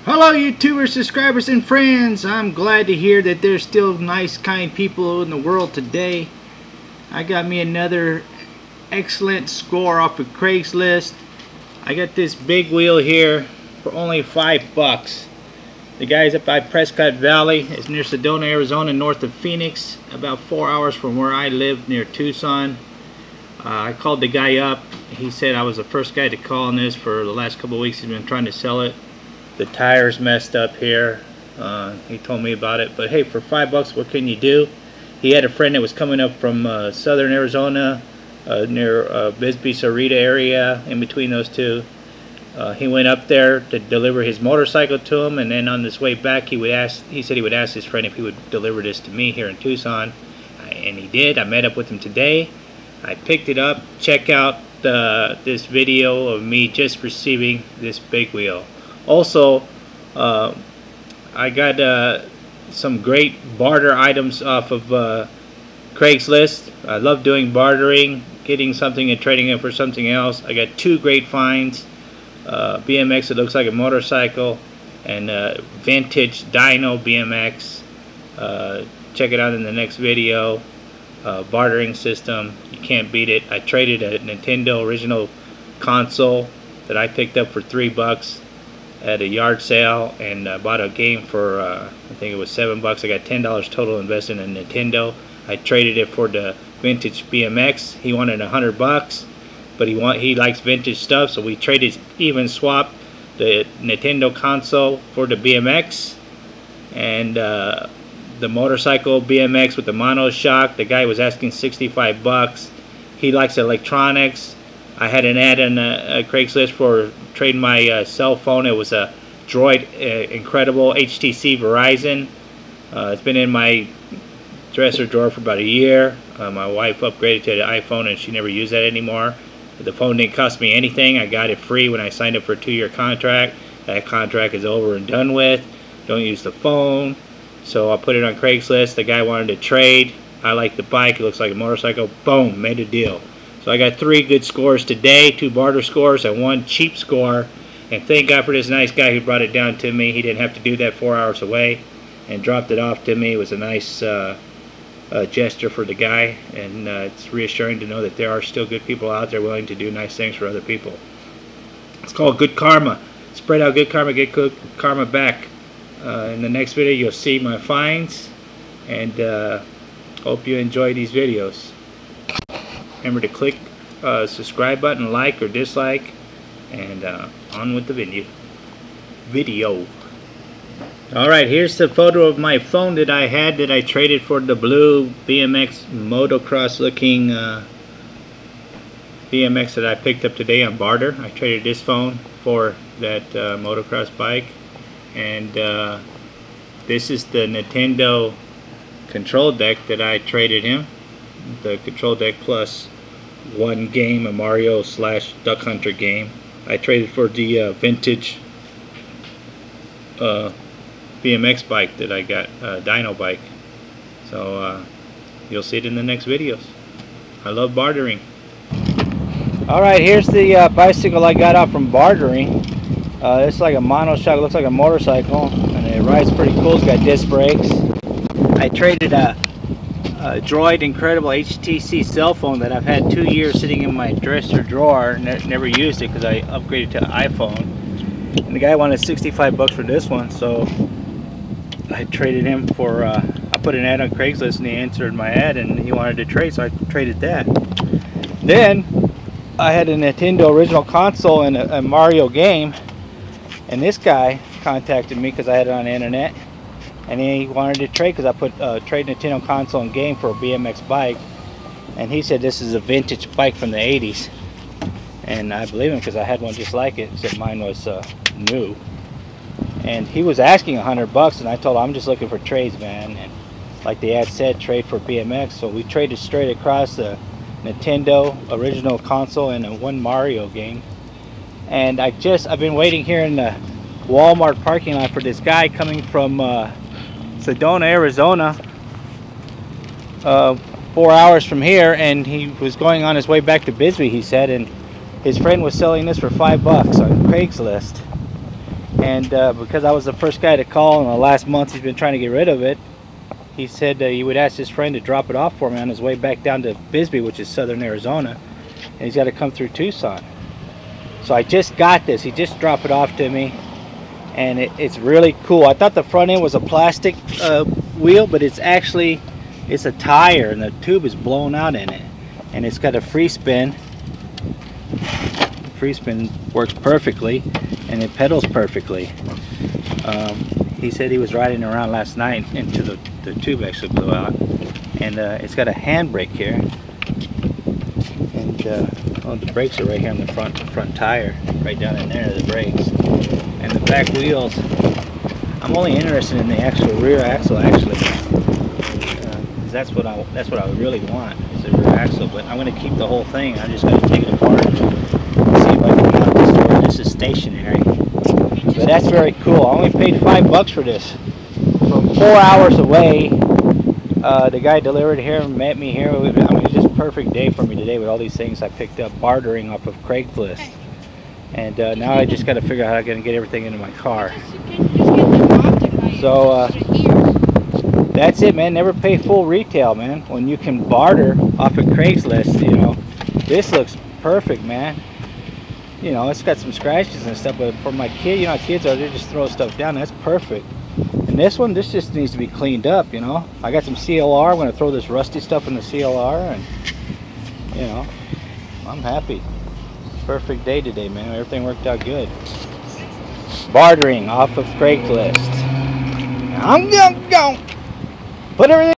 Hello YouTubers, subscribers, and friends. I'm glad to hear that there's still nice, kind people in the world today. I got me another excellent score off of Craigslist. I got this big wheel here for only $5. The guy's up by Prescott Valley. It's near Sedona, Arizona, north of Phoenix, about 4 hours from where I live near Tucson. I called the guy up. He said I was the first guy to call on this for the last couple of weeks. He's been trying to sell it. The tire's messed up here. He told me about it, but hey, for $5, what can you do? He had a friend that was coming up from southern Arizona, near Bisbee, Sarita area, in between those two. He went up there to deliver his motorcycle to him, and then on his way back, he said he would ask his friend if he would deliver this to me here in Tucson, and he did. I met up with him today. I picked it up. Check out this video of me just receiving this big wheel. Also, I got some great barter items off of Craigslist. I love doing bartering, getting something and trading it for something else. I got two great finds. BMX that looks like a motorcycle, and vintage dyno BMX. Check it out in the next video. Bartering system, you can't beat it. I traded a Nintendo original console that I picked up for $3 at a yard sale, and bought a game for I think it was $7. I got $10 total invested in Nintendo. I traded it for the vintage BMX. He wanted $100, but he likes vintage stuff, so we traded, even swapped the Nintendo console for the BMX, and the motorcycle BMX with the mono shock. The guy was asking $65. He likes electronics. I had an ad on Craigslist for trading my cell phone. It was a Droid Incredible HTC Verizon. It's been in my dresser drawer for about a year. My wife upgraded to the iPhone and she never used that anymore. The phone didn't cost me anything. I got it free when I signed up for a 2-year contract. That contract is over and done with. Don't use the phone. So I put it on Craigslist. The guy wanted to trade. I like the bike. It looks like a motorcycle. Boom, made a deal. So I got 3 good scores today, 2 barter scores and 1 cheap score. And thank God for this nice guy who brought it down to me. He didn't have to do that 4 hours away and dropped it off to me. It was a nice gesture for the guy, and it's reassuring to know that there are still good people out there willing to do nice things for other people. It's called good karma. Spread out good karma, get good karma back. In the next video you'll see my finds, and hope you enjoy these videos. Remember to click subscribe button, like or dislike, and on with the video. Alright, here's the photo of my phone that I had that I traded for the blue BMX motocross looking BMX that I picked up today on barter. I traded this phone for that motocross bike, and this is the Nintendo control deck that I traded him. The control deck plus 1 game, a Mario / Duck Hunter game. I traded for the vintage BMX bike that I got, dyno bike. So you'll see it in the next videos. I love bartering. Alright, here's the bicycle I got out from bartering. It's like a monoshock, looks like a motorcycle, and it rides pretty cool. It's got disc brakes. I traded a Droid Incredible HTC cell phone that I've had 2 years sitting in my dresser drawer. Never used it because I upgraded to iPhone. And the guy wanted $65 for this one, so I traded him for, I put an ad on Craigslist and he answered my ad and he wanted to trade, so I traded that. Then I had a Nintendo original console and a Mario game, and this guy contacted me because I had it on the internet, and he wanted to trade because I put trade Nintendo console and game for a BMX bike, and he said this is a vintage bike from the 80s, and I believe him because I had one just like it, except mine was new. And he was asking $100, and I told him I'm just looking for trades, man, and like the ad said, trade for BMX. So we traded straight across the Nintendo original console and a 1 Mario game. And I've been waiting here in the Walmart parking lot for this guy coming from Sedona, Arizona, 4 hours from here, and he was going on his way back to Bisbee, he said, and his friend was selling this for $5 on Craigslist. And because I was the first guy to call, and the last month he's been trying to get rid of it, he said he would ask his friend to drop it off for me on his way back down to Bisbee, which is southern Arizona, and he's got to come through Tucson. So I just got this. He just dropped it off to me, and it's really cool. I thought the front end was a plastic wheel, but it's actually a tire, and the tube is blown out in it, and it's got a free spin. Free spin works perfectly, and it pedals perfectly. He said he was riding around last night into the tube actually blew out, and it's got a handbrake here, and the brakes are right here on the front tire, right down in there, the brakes, and the back wheels. I'm only interested in the actual rear axle actually, because that's what I really want, is the rear axle. But I'm going to keep the whole thing. I just got to take it apart. See if I can get this door. This is stationary, but that's very cool. I only paid $5 for this. From 4 hours away, the guy delivered here and met me here. I mean, it's just a perfect day for me today with all these things I picked up bartering off of Craigslist. And now I just got to figure out how I'm going to get everything into my car. So that's it, man. Never pay full retail, man. When you can barter off of Craigslist, you know, this looks perfect, man. You know, it's got some scratches and stuff, but for my kid, you know, kids are, they just throw stuff down. That's perfect. And this one, this just needs to be cleaned up, you know. I got some CLR. I'm going to throw this rusty stuff in the CLR, and, you know, I'm happy. Perfect day today, man. Everything worked out good. Bartering off of Craigslist. I'm gonna go put everything